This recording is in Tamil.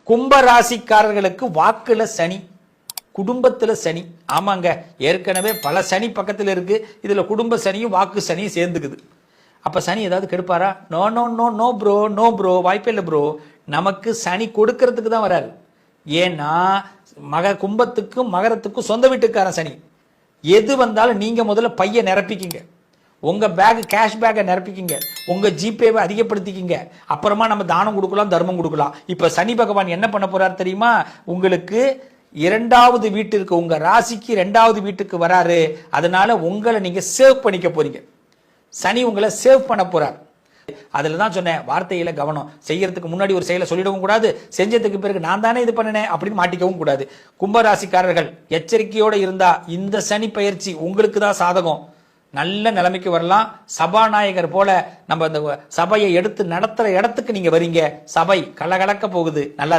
கும்ப ராசிக்காரர்களுக்கு வாக்குல சனி, குடும்பத்துல சனி. ஆமாங்க, ஏற்கனவே பல சனி பக்கத்துல இருக்கு, இதுல குடும்ப சனியும் வாக்கு சனியும் சேர்ந்துக்குது. அப்ப சனி ஏதாவது கெடுப்பாரா? No no no no bro, no bro, வாய்ப்பே இல்லை ப்ரோ. நமக்கு சனி கொடுக்கறதுக்கு தான் வராரு. ஏன்னா கும்பத்துக்கும் மகரத்துக்கும் சொந்த வீட்டுக்காரன் சனி. எது வந்தாலும் நீங்க முதல்ல பைய நிரப்பிக்கிங்க, உங்க பேக் கேஷ் பேக்கை நிரப்பிக்கிங்க, உங்க ஜிபேவை அதிகப்படுத்திக்கிங்க. அப்புறமா நம்ம தானம் கொடுக்கலாம், தர்மம் கொடுக்கலாம். இப்ப சனி பகவான் என்ன பண்ண போறாரு தெரியுமா? உங்களுக்கு 2வது வீட்டிற்கு, உங்க ராசிக்கு 2வது வீட்டுக்கு வராரு. அதனால உங்களை நீங்க சேவ் பண்ணிக்க போறீங்க. சனி உங்களை சேவ் பண்ண போறார். அதுல தான் சொன்னேன், வார்த்தையில கவனம். செய்யறதுக்கு முன்னாடி ஒரு செயலை சொல்லிடவும் கூடாது, செஞ்சதுக்கு பிறகு நான் தானே இது பண்ணினேன் அப்படின்னு மாட்டிக்கவும் கூடாது. கும்பராசிக்காரர்கள் எச்சரிக்கையோட இருந்தா இந்த சனி பயிற்சி உங்களுக்கு தான் சாதகம். நல்ல நிலைமைக்கு வரலாம். சபாநாயகர் போல நம்ம இந்த சபையை எடுத்து நடத்துற இடத்துக்கு நீங்க வரீங்க. சபை கலகலக்க போகுது. நல்லா